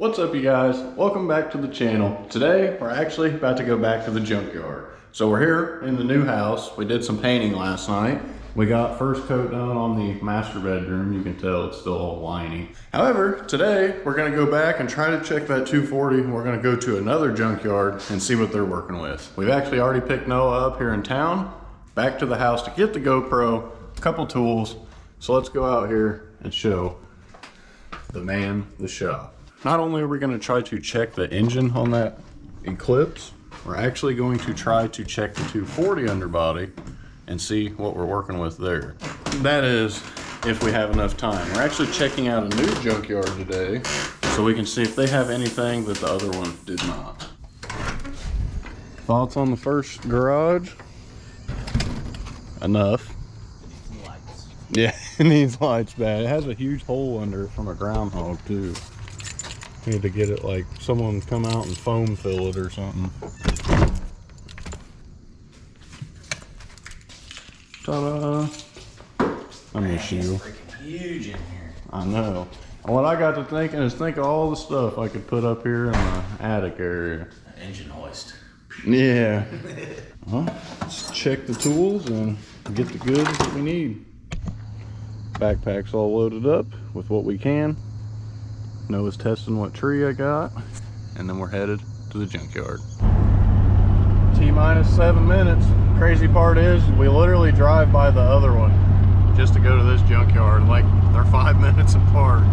What's up, you guys? Welcome back to the channel. Today we're actually about to go back to the junkyard. So we're here in the new house. We did some painting last night. We got first coat done on the master bedroom. You can tell it's still all whiny. However, today we're gonna go back and try to check that 240. We're gonna go to another junkyard and see what they're working with. We've actually already picked Noah up here in town, back to the house to get the GoPro, a couple tools. So let's go out here and show the man the shop. Not only are we going to try to check the engine on that Eclipse, we're actually going to try to check the 240 underbody and see what we're working with there. That is, if we have enough time. We're actually checking out a new junkyard today, so we can see if they have anything that the other one did not. Thoughts on the first garage? Enough. Lights. Yeah, it needs lights bad. It has a huge hole under it from a groundhog too. Need to get it like someone come out and foam fill it or something. Ta-da! I miss you. It's freaking huge in here. I know. What I got to thinking is think of all the stuff I could put up here in the attic area. Engine hoist. Yeah. Well, let's check the tools and get the goods that we need. Backpack's all loaded up with what we can. Noah's testing what tree I got, and then we're headed to the junkyard. T-minus 7 minutes. Crazy part is we literally drive by the other one just to go to this junkyard. Like, they're 5 minutes apart.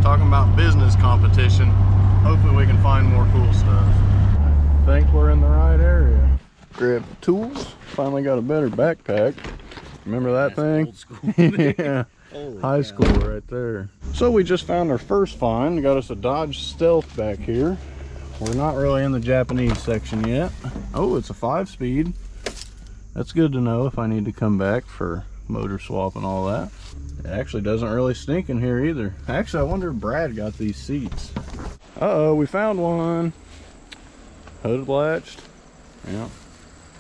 Talking about business competition. Hopefully we can find more cool stuff. I think we're in the right area. Grab the tools. Finally got a better backpack. Remember that thing? Old school. Yeah. Holy High cow. school right there. So we just found our first find. Got us a Dodge Stealth back here. We're not really in the Japanese section yet. Oh, it's a 5-speed. That's good to know if I need to come back for motor swap and all that. It actually doesn't really stink in here either. Actually, I wonder if Brad got these seats. Uh-oh, we found one. Hood latched. Yeah.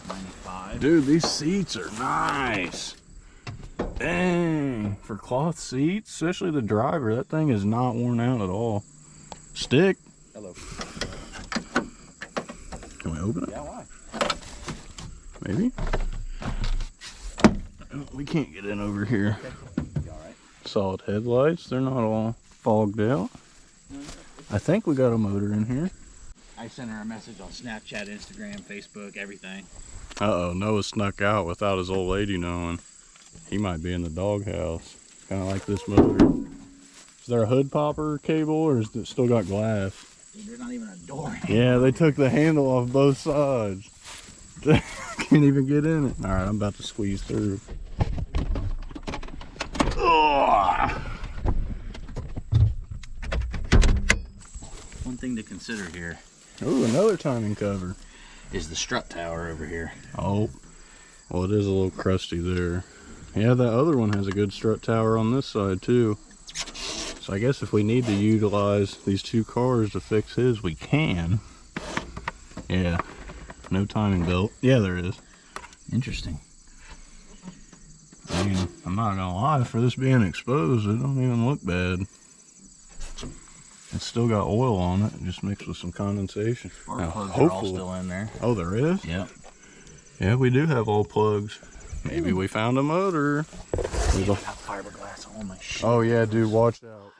95. Dude, these seats are nice. Dang, for cloth seats, especially the driver, that thing is not worn out at all. Stick. Hello. Can we open it? Yeah, why? Maybe. We can't get in over here. Okay. You all right? Solid headlights, they're not all fogged out. I think we got a motor in here. I sent her a message on Snapchat, Instagram, Facebook, everything. Uh-oh, Noah snuck out without his old lady knowing. He might be in the doghouse. Kind of like this motor. Is there a hood popper cable, or is it still got glass? Dude, there's not even a door. Yeah, they took the handle off both sides. Can't even get in it. All right, I'm about to squeeze through. Ugh. One thing to consider here Ooh, another timing cover. is the strut tower over here. Oh, well, it is a little crusty there. Yeah, that other one has a good strut tower on this side too. So I guess if we need to utilize these two cars to fix his, we can. Yeah, no timing belt. Yeah, there is. Interesting. I mean, I'm not gonna lie, for this being exposed, it don't even look bad. It's still got oil on it, just mixed with some condensation. Our Now, plugs are all hopefully- still in there. Oh, there is? Yep. Yeah, we do have all plugs. Maybe we found a motor. I got fiberglass on my shit. Oh yeah, dude, watch out.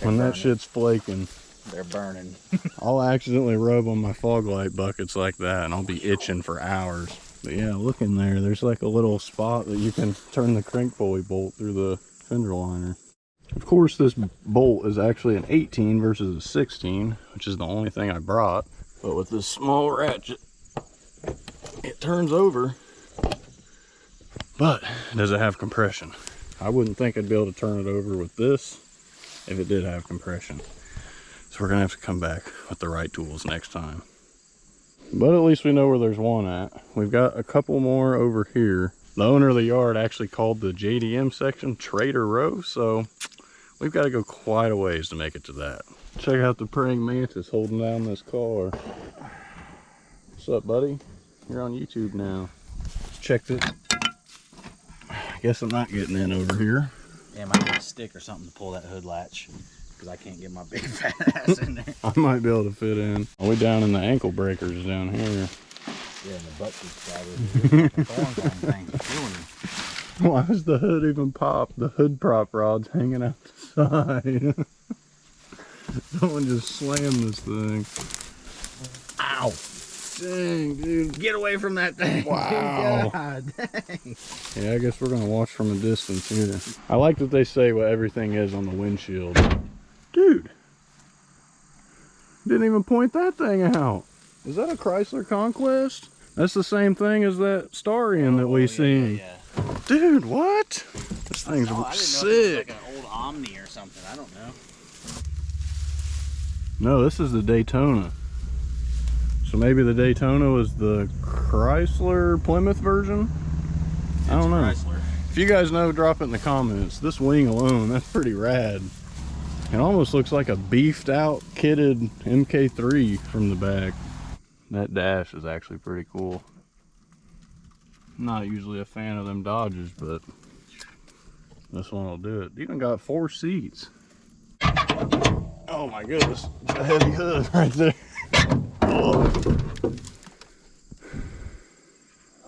When that shit's flaking, They're burning. I'll accidentally rub on my fog light buckets like that and I'll be itching for hours. But yeah, look in there. There's like a little spot that you can turn the crank pulley bolt through the fender liner. Of course, this bolt is actually an 18 versus a 16, which is the only thing I brought. But with this small ratchet, it turns over. But does it have compression? I wouldn't think I'd be able to turn it over with this if it did have compression. So we're gonna have to come back with the right tools next time. But at least we know where there's one at. We've got a couple more over here. The owner of the yard actually called the JDM section Trader Row, so we've got to go quite a ways to make it to that. Check out the praying mantis holding down this car. What's up, buddy? You're on YouTube now. Checked it. I guess I'm not getting in over here. Yeah, might need a stick or something to pull that hood latch. because I can't get my big fat ass in there. I might be able to fit in. Are we down in the ankle breakers down here? Yeah, and the butt cheeks probably. The thorns on things killing me. Why is the hood even popped? The hood prop rod's hanging out the side. Someone just slammed this thing. Ow! Dang, dude. Get away from that thing. Wow. God, dang. Yeah, I guess we're going to watch from a distance here. I like that they say what everything is on the windshield. Dude. Didn't even point that thing out. Is that a Chrysler Conquest? That's the same thing as that Starion that we seen. Yeah. Dude, what? This thing's I didn't know if it was sick. like an old Omni or something. I don't know. No, this is the Daytona. So maybe the Daytona was the Chrysler Plymouth version? I don't know. Chrysler. If you guys know, drop it in the comments. This wing alone, that's pretty rad. It almost looks like a beefed out, kitted MK3 from the back. That dash is actually pretty cool. I'm not usually a fan of them Dodges, but this one will do it. Even got 4 seats. Oh my goodness, it's a heavy hood right there.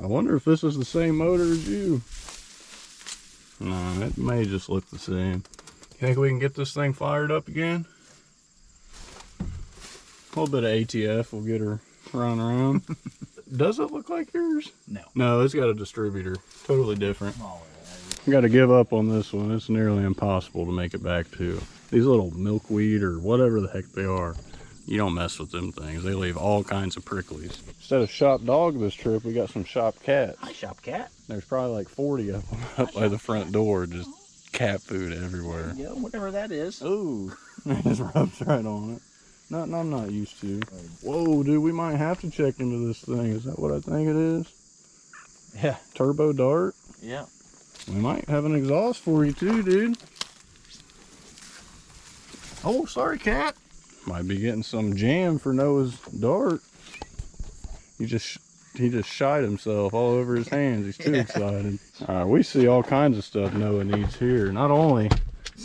I wonder if this is the same motor as you. No, it may just look the same. You think we can get this thing fired up again? A little bit of ATF will get her running around. Does it look like yours? No. No, it's got a distributor. Totally different. Oh, I got to give up on this one. It's nearly impossible to make it back to. These little milkweed or whatever the heck they are, you don't mess with them things. They leave all kinds of pricklies. Instead of shop dog this trip, we got some shop cats. Hi, shop cat. There's probably like 40 of them up by the front door, just cat food everywhere. Yeah, whatever that is. Ooh, it just rubs right on it. Nothing I'm not used to. Whoa, dude, we might have to check into this thing. Is that what I think it is? Yeah. Turbo dart? Yeah. We might have an exhaust for you too, dude. Oh, sorry, cat. Might be getting some jam for Noah's dart. He just shied himself all over his hands. He's too excited. All right, we see all kinds of stuff Noah needs here. Not only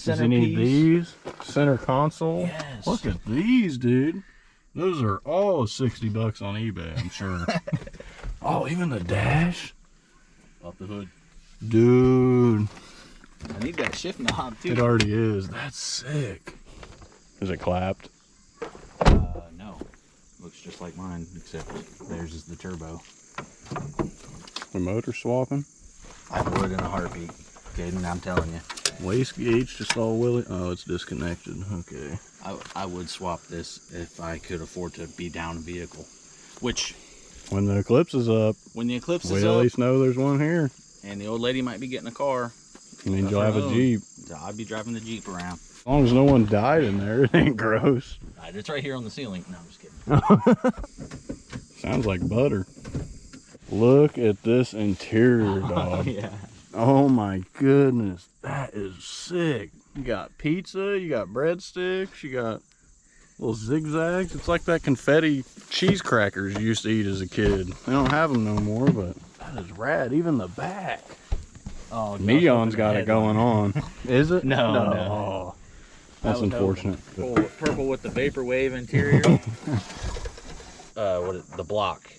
does he need these, center console. Yes. Look at these, dude. Those are all 60 bucks on eBay, I'm sure. Oh, even the dash. Off the hood. Dude. I need that shift knob too. It already is. That's sick. Is it clapped? No. Looks just like mine, except theirs is the turbo. The motor swapping? I would in a heartbeat. Caden, I'm telling you. Waste gauge just all willy. Oh, it's disconnected. Okay. I would swap this if I could afford to be down a vehicle. Which, When the Eclipse is up, when the Eclipse we is at up, least know there's one here. and the old lady might be getting a car, I mean, you'll have a Jeep. I'd be driving the Jeep around. As long as no one died in there, it ain't gross. It's right here on the ceiling. No, I'm just kidding. Sounds like butter. Look at this interior, dog. Yeah. Oh my goodness, that is sick. You got pizza, you got breadsticks, you got little zigzags. It's like that confetti cheese crackers you used to eat as a kid. They don't have them no more, but that is rad. Even the back. Oh, Neon's got it going on. Is it? No. Oh, that's unfortunate. Purple with the vaporwave interior. The block.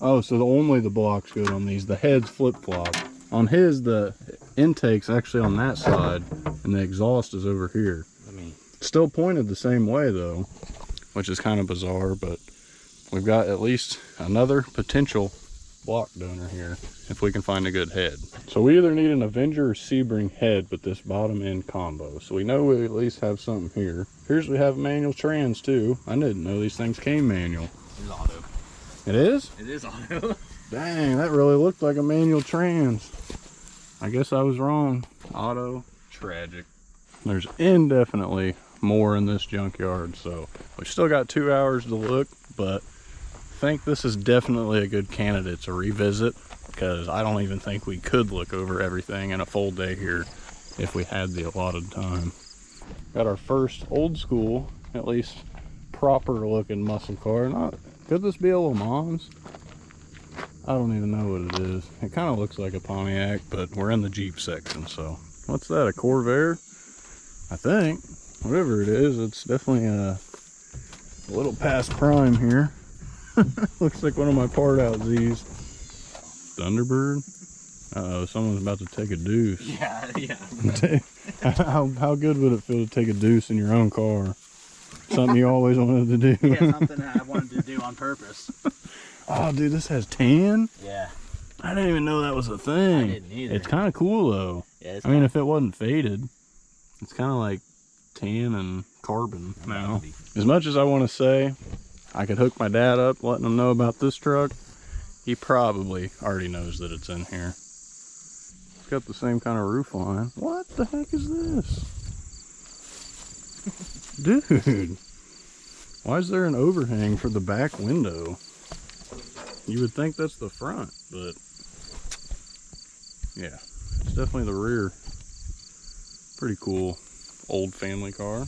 Oh, so only the block's good on these. The head's flip-flop. On his, the intake's actually on that side, and the exhaust is over here. Still pointed the same way, though, which is kind of bizarre, but we've got at least another potential block donor here, if we can find a good head. So we either need an Avenger or Sebring head with this bottom end combo. So we know we at least have something here. Here's we have manual trans, too. I didn't know these things came manual. It's auto. It is? It is auto. Dang, that really looked like a manual trans. I guess I was wrong. Auto, tragic. There's indefinitely more in this junkyard, so we've still got 2 hours to look, but I think this is definitely a good candidate to revisit, because I don't even think we could look over everything in a full day here if we had the allotted time. Got our first old school, at least proper looking muscle car. Could this be a Le Mans? I don't even know what it is. It kind of looks like a Pontiac, but we're in the Jeep section, so. What's that, a Corvair? I think. whatever it is, it's definitely a little past prime here. Looks like one of my part out Z's. Thunderbird? Uh-oh, someone's about to take a deuce. Yeah. How good would it feel to take a deuce in your own car? Something you always wanted to do. Yeah, something that I wanted to do on purpose. Oh, dude, this has tan? Yeah. I didn't even know that was a thing. I didn't either. It's kind of cool, though. Yeah, I mean, if it wasn't faded, it's kind of like tan and carbon I'm now. happy. As much as I want to say I could hook my dad up, letting him know about this truck, he probably already knows that it's in here. It's got the same kind of roof line. What the heck is this? Dude, why is there an overhang for the back window? You would think that's the front, but yeah, it's definitely the rear. Pretty cool old family car.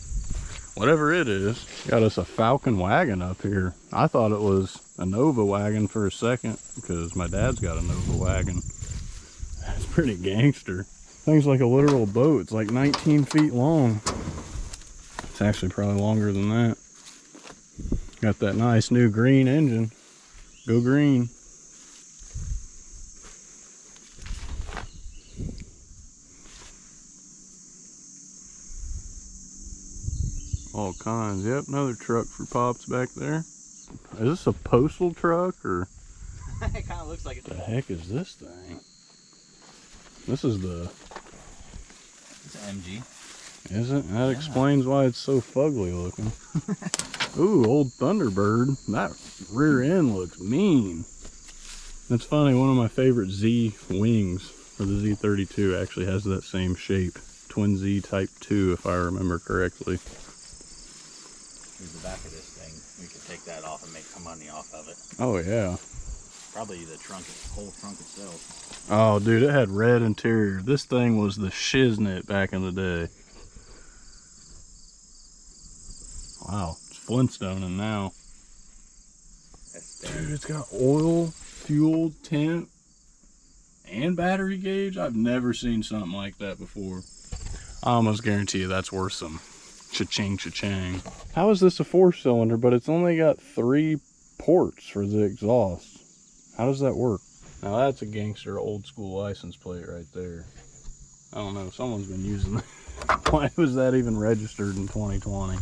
Whatever it is, got us a Falcon wagon up here. I thought it was a Nova wagon for a second because my dad's got a Nova wagon. It's pretty gangster. Thing's like a literal boat. It's like 19 feet long. It's actually probably longer than that. Got that nice new green engine. Go green. All kinds. Yep, another truck for Pops back there. Is this a postal truck or? It kind of looks like it. The heck is this thing? This is the. It's an MG. Is it? That explains why it's so fugly looking. Ooh, old Thunderbird. That rear end looks mean. That's funny. One of my favorite Z wings for the Z32 actually has that same shape. Twin Z Type 2, if I remember correctly. Here's the back of this thing. We could take that off and make some money off of it. Oh, yeah. Probably the trunk, whole trunk itself. Oh, dude, it had red interior. This thing was the shiznit back in the day. Wow, it's Flintstoning now. Dude, it's got oil, fuel, tent, and battery gauge. I've never seen something like that before. I almost guarantee you that's worth some cha-ching, cha-chang. How is this a 4-cylinder, but it's only got 3 ports for the exhaust? How does that work? Now that's a gangster old school license plate right there. I don't know, someone's been using that. Why was that even registered in 2020?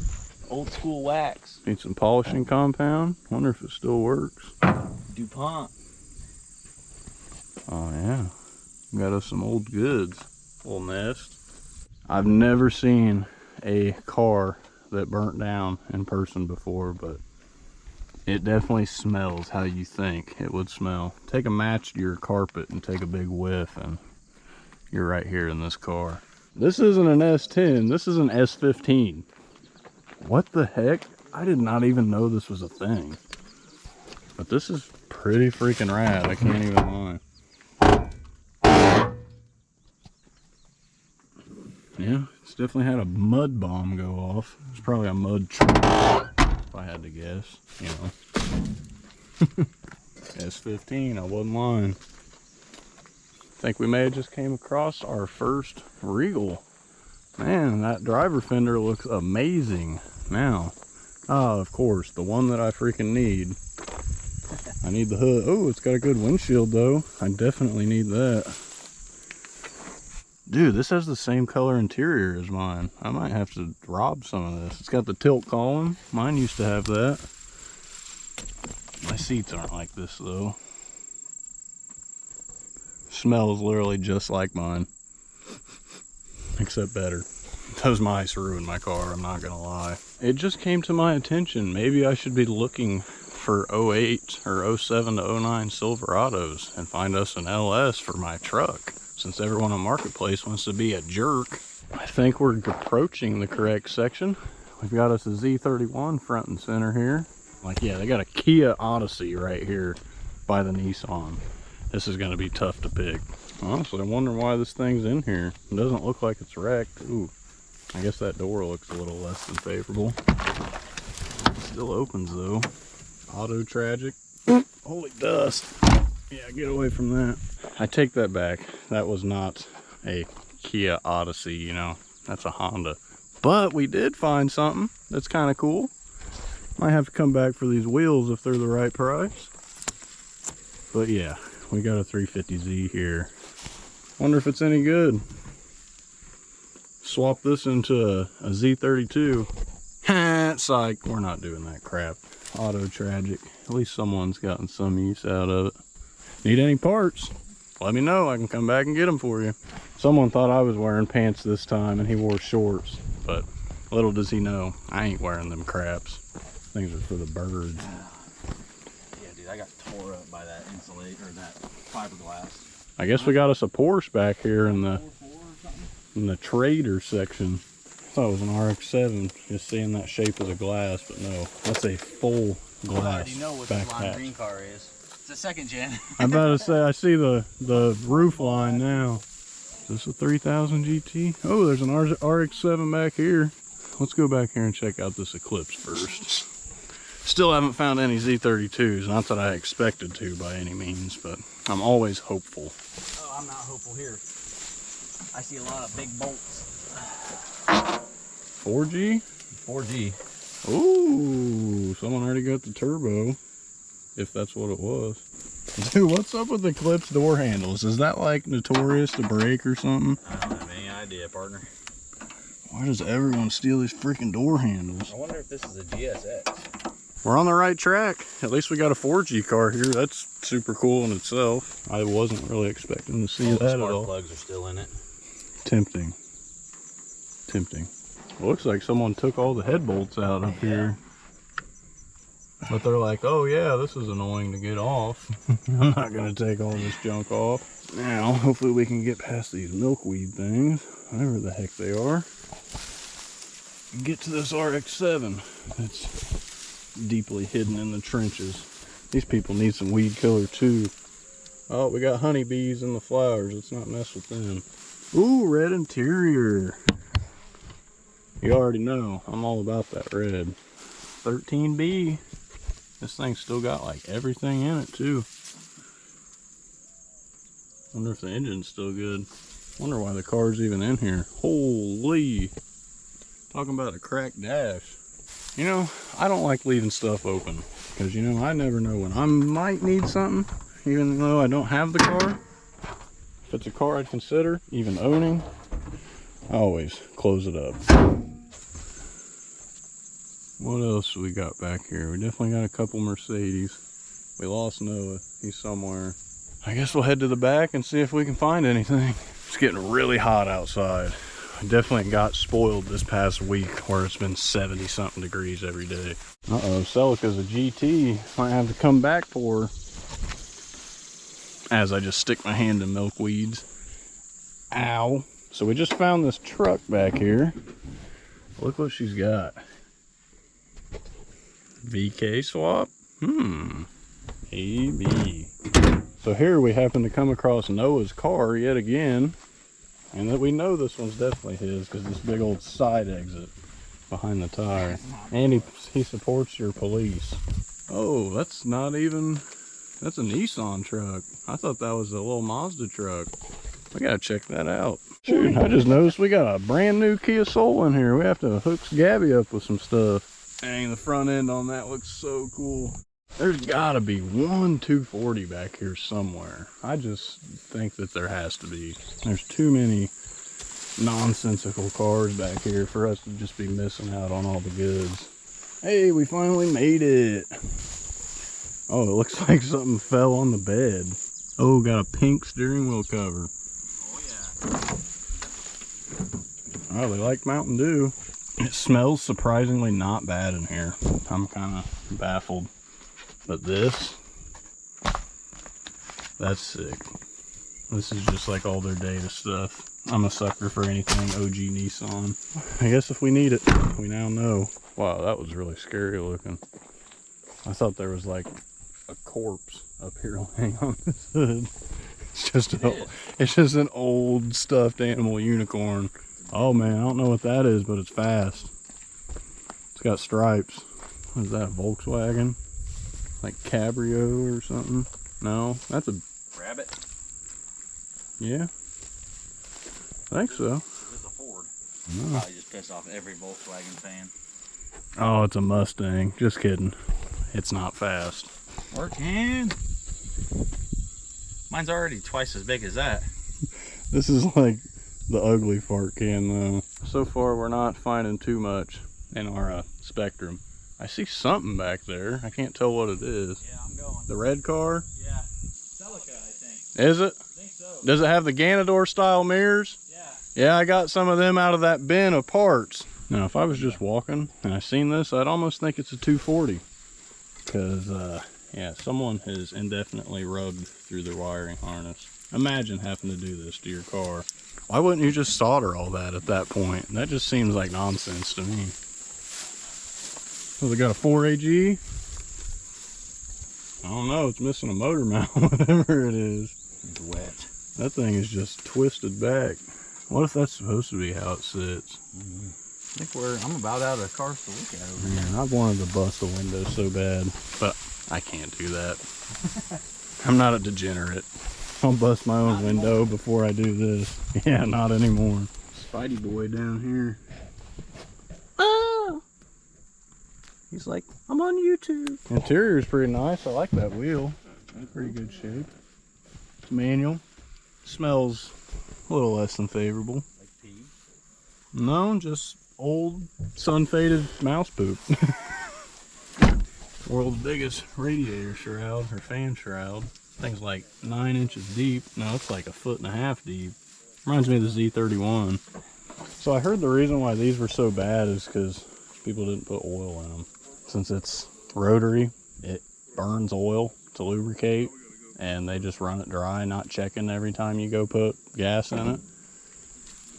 Old school wax. Need some polishing compound. Wonder if it still works. DuPont. Oh yeah, got us some old goods. Little nest. I've never seen a car that burnt down in person before, but it definitely smells how you think it would smell. Take a match to your carpet and take a big whiff and you're right here in this car. This isn't an S10, this is an S15. What the heck? I did not even know this was a thing. But this is pretty freaking rad, I can't even lie. Yeah, it's definitely had a mud bomb go off. It's probably a mud truck, if I had to guess, you know. S15, I wasn't lying. Think we may have just came across our first Regal. Man, that driver fender looks amazing now. Ah, of course, the one that I freaking need. I need the hood. Oh, it's got a good windshield though. I definitely need that. Dude, this has the same color interior as mine. I might have to rob some of this. It's got the tilt column. Mine used to have that. My seats aren't like this though. Smells literally just like mine. Except better. Those mice ruined my car, I'm not gonna lie. It just came to my attention. Maybe I should be looking for 08 or 07 to 09 Silverados and find us an LS for my truck, since everyone on Marketplace wants to be a jerk. I think we're approaching the correct section. We've got us a Z31 front and center here. Like, yeah, they got a Kia Odyssey right here by the Nissan. This is gonna be tough to pick. Honestly, I wonder why this thing's in here. It doesn't look like it's wrecked. Ooh, I guess that door looks a little less than favorable. Still opens though. Auto tragic. Holy dust. Yeah, get away from that. I take that back. That was not a Kia Odyssey, you know. That's a Honda. But we did find something that's kind of cool. Might have to come back for these wheels if they're the right price. But yeah, we got a 350Z here. Wonder if it's any good. Swap this into a Z32. Psych, we're not doing that crap. Auto tragic. At least someone's gotten some use out of it. Need any parts? Let me know, I can come back and get them for you. Someone thought I was wearing pants this time and he wore shorts, but little does he know, I ain't wearing them craps. Things are for the birds. Yeah, dude, I got tore up by that insulate or that fiberglass. I guess we got us a Porsche back here in the trader section. I thought it was an RX-7, just seeing that shape of the glass, but no, that's a full glass. I already know what the back lime hatch. green car is. It's a second gen. I'm about to say, I see the roof line now. Is this a 3000 GT? Oh, there's an RX-7 back here. Let's go back here and check out this Eclipse first. Still haven't found any Z32s. Not that I expected to by any means, but I'm always hopeful. Oh, I'm not hopeful here. I see a lot of big bolts. 4G? 4G. Ooh, someone already got the turbo. If that's what it was. Dude, what's up with Eclipse door handles? Is that like notorious to break or something? I don't have any idea, partner. Why does everyone steal these freaking door handles? I wonder if this is a GSX. We're on the right track. At least we got a 4G car here. That's super cool in itself. I wasn't really expecting to see that at all. Spark plugs are still in it. Tempting. Tempting. Looks like someone took all the head bolts out up here. But they're like, oh yeah, this is annoying to get off. I'm not gonna take all this junk off. Now, hopefully we can get past these milkweed things, whatever the heck they are. And get to this RX-7 that's deeply hidden in the trenches. These people need some weed killer too. Oh, we got honeybees in the flowers. Let's not mess with them. Ooh, red interior. You already know, I'm all about that red. 13B. This thing's still got like everything in it too. Wonder if the engine's still good. Wonder why the car's even in here. Holy. Talking about a cracked dash. You know, I don't like leaving stuff open. Because you know, I never know when I might need something. Even though I don't have the car. If it's a car I'd consider, even owning, I always close it up. What else we got back here? We definitely got a couple Mercedes. We lost Noah. He's somewhere. I guess we'll head to the back and see if we can find anything. It's getting really hot outside. I definitely got spoiled this past week where it's been 70 something degrees every day. Uh-oh, Celica's a GT. Might have to come back for her. As I just stick my hand in milkweeds. Ow. So we just found this truck back here. Look what she's got. VK swap? AB. So here we happen to come across Noah's car yet again. And that we know this one's definitely his because this big old side exit behind the tire. And he supports your police. Oh, that's not even, that's a Nissan truck. I thought that was a little Mazda truck. We gotta check that out. Shoot, I just noticed we got a brand new Kia Soul in here. We have to hook Gabby up with some stuff. Dang, the front end on that looks so cool. There's gotta be one 240 back here somewhere. I just think that there has to be. There's too many nonsensical cars back here for us to just be missing out on all the goods. Hey, we finally made it. Oh, it looks like something fell on the bed. Oh, got a pink steering wheel cover. Oh yeah. Oh, they like Mountain Dew. It smells surprisingly not bad in here. I'm kind of baffled. But this, that's sick. This is just like all their data stuff. I'm a sucker for anything OG Nissan. I guess if we need it, we now know. Wow, that was really scary looking. I thought there was like a corpse up here laying on this hood. It's just an old stuffed animal unicorn. Oh man, I don't know what that is, but it's fast. It's got stripes. What is that, a Volkswagen? Like Cabrio or something? No, that's a... Rabbit? Yeah. I think so. This is a Ford. Probably just pissed off every Volkswagen fan. Oh, it's a Mustang. Just kidding. It's not fast. Working. Mine's already twice as big as that. This is like the ugly fart can though. So far we're not finding too much in our spectrum. I see something back there. I can't tell what it is. Yeah, I'm going. The red car? Yeah. Celica, I think. Is it? I think so. Does it have the Ganador style mirrors? Yeah. Yeah, I got some of them out of that bin of parts. Now, if I was just walking and I seen this, I'd almost think it's a 240. Because, yeah, someone has indefinitely rubbed through their wiring harness. Imagine having to do this to your car. Why wouldn't you just solder all that at that point? That just seems like nonsense to me. Oh, they got a 4AG? I don't know, it's missing a motor mount, whatever it is. It's wet. That thing is just twisted back. What if that's supposed to be how it sits? I think I'm about out of cars to look at over here. Man, I've wanted to bust a window so bad, but I can't do that. I'm not a degenerate. I'll bust my own window before I do this. Yeah, not anymore. Spidey boy down here. Oh! He's like, I'm on YouTube. Interior is pretty nice. I like that wheel. In pretty good shape. It's manual. Smells a little less than favorable. Like pee? No, just old sun-faded mouse poop. World's biggest radiator shroud, or fan shroud. Thing's like 9 inches deep. No, it's like 1.5 feet deep. Reminds me of the Z31. So I heard the reason why these were so bad is because people didn't put oil in them. Since it's rotary, it burns oil to lubricate, and they just run it dry, not checking every time you go put gas in it.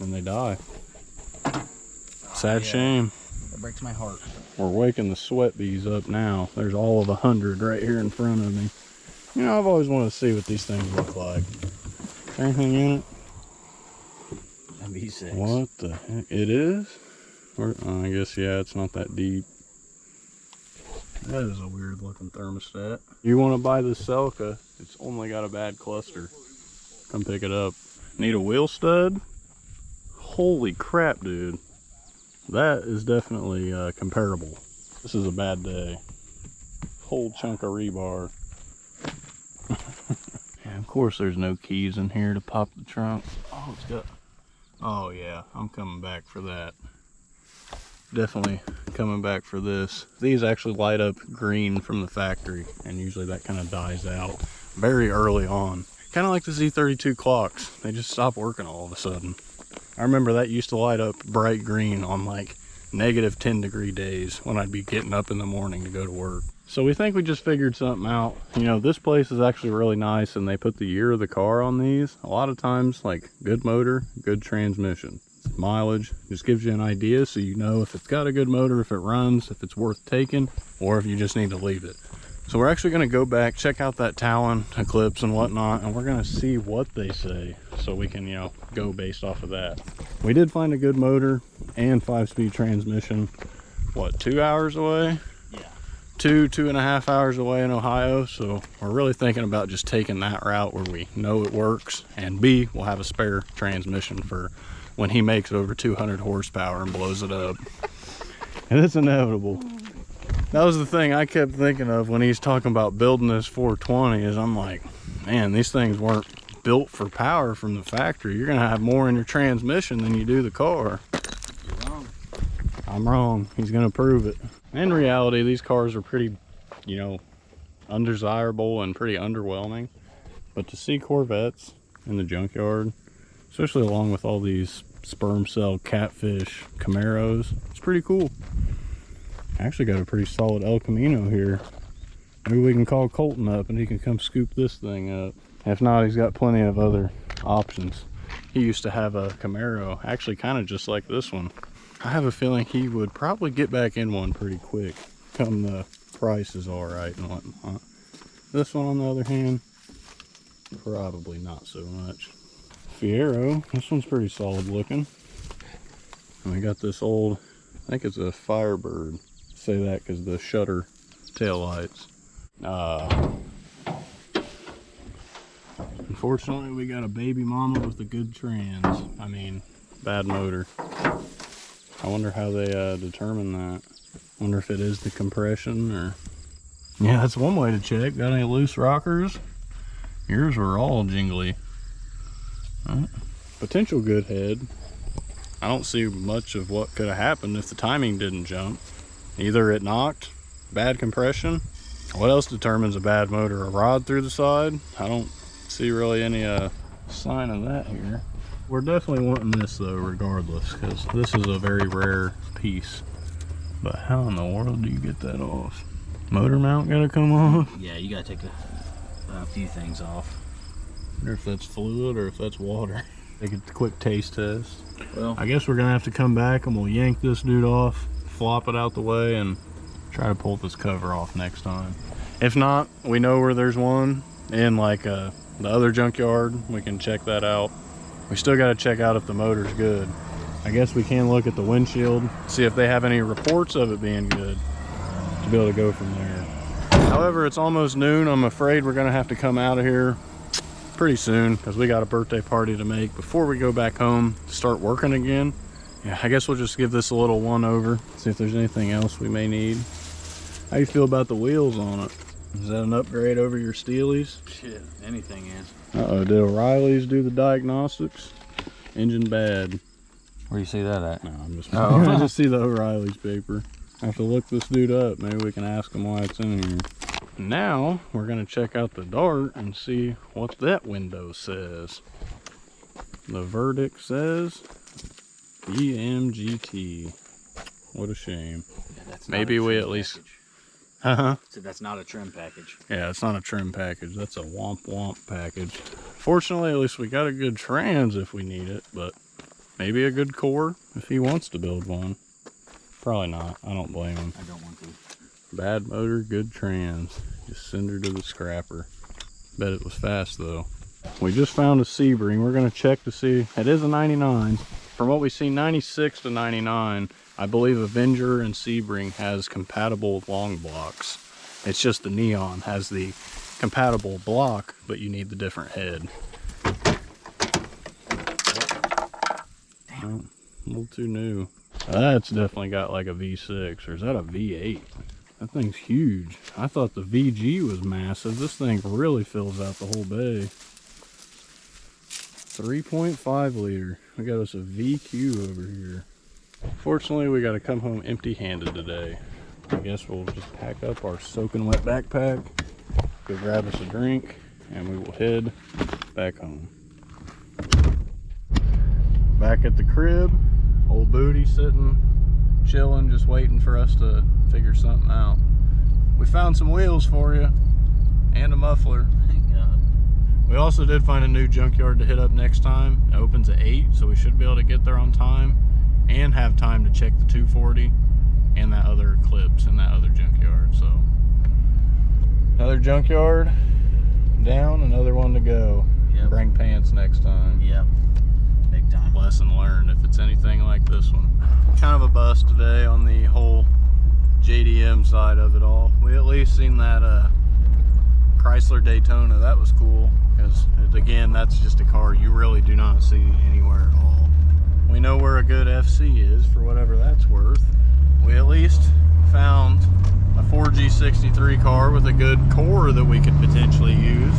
And they die. Sad shame. That breaks my heart. We're waking the sweat bees up now. There's all of 100 right here in front of me. You know, I've always wanted to see what these things look like. Is there anything in it? V6. What the heck? It is? I guess, yeah, it's not that deep. That is a weird looking thermostat. You want to buy this Celica, it's only got a bad cluster. Come pick it up. Need a wheel stud? Holy crap, dude. That is definitely comparable. This is a bad day. Whole chunk of rebar. And of course there's no keys in here to pop the trunk. Oh, it's got... Oh yeah, I'm coming back for that. Definitely coming back for this. These actually light up green from the factory, and usually that kind of dies out very early on. Kind of like the Z32 clocks. They just stop working all of a sudden. I remember that used to light up bright green on like -10-degree days when I'd be getting up in the morning to go to work. So we think we just figured something out. You know, this place is actually really nice, and they put the year of the car on these. A lot of times, like, good motor, good transmission. Mileage just gives you an idea, so you know if it's got a good motor, if it runs, if it's worth taking, or if you just need to leave it. So we're actually going to go back, check out that Talon Eclipse and whatnot, and we're going to see what they say so we can, you know, go based off of that. We did find a good motor and 5-speed transmission. What, 2 hours away? Yeah. 2.5 hours away in Ohio. So we're really thinking about just taking that route where we know it works, and B, we'll have a spare transmission for when he makes over 200 horsepower and blows it up. And it's inevitable. That was the thing I kept thinking of when he's talking about building this 420, is I'm like, man, these things weren't built for power from the factory. You're gonna have more in your transmission than you do the car. You're wrong. I'm wrong. He's gonna prove it. In reality, these cars are pretty, you know, undesirable and pretty underwhelming. But to see Corvettes in the junkyard, especially along with all these sperm cell catfish Camaros, it's pretty cool. I actually got a pretty solid El Camino here. Maybe we can call Colton up and he can come scoop this thing up. If not, he's got plenty of other options. He used to have a Camaro, actually kind of just like this one. I have a feeling he would probably get back in one pretty quick, come the price is all right and whatnot. This one, on the other hand, probably not so much. Fiero, this one's pretty solid looking. And we got this old, I think it's a Firebird. Say that because the shutter tail lights. Unfortunately, we got a baby mama with a good trans. I mean, bad motor. I wonder how they determine that. Wonder if it is the compression or... Yeah, that's one way to check. Got any loose rockers? Yours were all jingly. Right. Potential good head. I don't see much of what could have happened if the timing didn't jump. Either it knocked, bad compression. What else determines a bad motor? A rod through the side? I don't see really any sign of that here. We're definitely wanting this though, regardless, because this is a very rare piece. But how in the world do you get that off? Motor mount gotta come off? Yeah, you gotta take a few things off. I wonder if that's fluid or if that's water. Take a quick taste test. Well, I guess we're gonna have to come back and we'll yank this dude off, flop it out the way, and try to pull this cover off next time. If not, we know where there's one in like the other junkyard. We can check that out. We still gotta check out if the motor's good. I guess we can look at the windshield, see if they have any reports of it being good, to be able to go from there. However, it's almost noon. I'm afraid we're gonna have to come out of here pretty soon because we got a birthday party to make before we go back home to start working again. Yeah, I guess we'll just give this a little one over, see if there's anything else we may need. How you feel about the wheels on it? Is that an upgrade over your Steelies? shit, anything is. Uh-oh, did O'Reilly's do the diagnostics? Engine bad. Where do you see that at? No, I'm just Oh. I just see the O'Reilly's paper. I have to look this dude up. Maybe we can ask him why it's in here. Now, we're gonna check out the Dart and see what that window says. The verdict says BMGT. What a shame. Yeah, that's Maybe not a we trim at least... package. Uh-huh. So that's not a trim package. Yeah, it's not a trim package. That's a womp womp package. Fortunately, at least we got a good trans if we need it, but maybe a good core if he wants to build one. Probably not. I don't blame him. I don't want to. Bad motor, good trans. Just send her to the scrapper. Bet it was fast though. We just found a Sebring. We're gonna check to see. It is a 99. From what we see, 96 to 99. I believe Avenger and Sebring has compatible long blocks. It's just the Neon has the compatible block, but you need the different head. Well, a little too new. That's definitely got like a V6, or is that a V8? That thing's huge. I thought the VG was massive. This thing really fills out the whole bay. 3.5 liter. We got us a VQ over here. Fortunately, we got to come home empty-handed today. I guess we'll just pack up our soaking wet backpack, go grab us a drink, and we will head back home. Back at the crib, old Booty sitting, chilling, just waiting for us to figure something out. We found some wheels for you, and a muffler. Thank God. We also did find a new junkyard to hit up next time. It opens at 8, so we should be able to get there on time and have time to check the 240 and that other Eclipse in that other junkyard. So another junkyard down, another one to go. Yep. Bring pants next time. Yep. Big time. Lesson learned if it's anything like this one. Kind of a bust today on the whole JDM side of it all. We at least seen that Chrysler Daytona. That was cool because again, that's just a car you really do not see anywhere at all. We know where a good FC is for whatever that's worth. We at least found a 4G63 car with a good core that we could potentially use.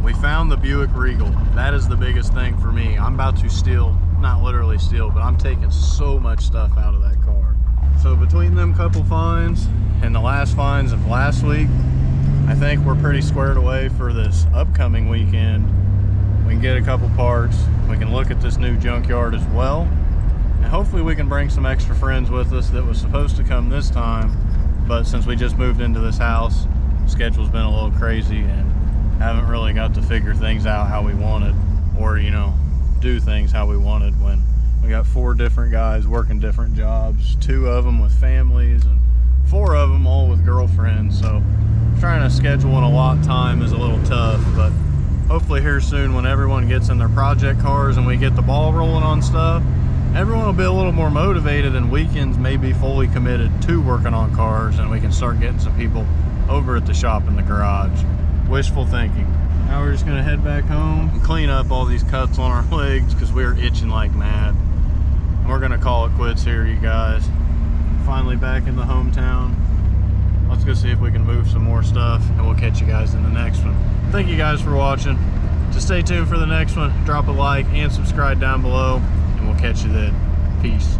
We found the Buick Regal. That is the biggest thing for me. I'm about to steal, not literally steal, but I'm taking so much stuff out of that car. So between them couple finds and the last finds of last week, I think we're pretty squared away for this upcoming weekend. We can get a couple parts. We can look at this new junkyard as well. And hopefully we can bring some extra friends with us that was supposed to come this time. But since we just moved into this house, schedule's been a little crazy and haven't really got to figure things out how we wanted, or you know, do things how we wanted when we got 4 different guys working different jobs, 2 of them with families and 4 of them all with girlfriends. So trying to schedule in a lot of time is a little tough, but hopefully here soon when everyone gets in their project cars and we get the ball rolling on stuff, everyone will be a little more motivated and weekends may be fully committed to working on cars, and we can start getting some people over at the shop in the garage. Wishful thinking. Now we're just gonna head back home and clean up all these cuts on our legs because we're itching like mad. we're gonna call it quits here, you guys. Finally back in the hometown. Let's go see if we can move some more stuff, and we'll catch you guys in the next one. Thank you guys for watching. Just stay tuned for the next one. Drop a like and subscribe down below, and we'll catch you then. Peace.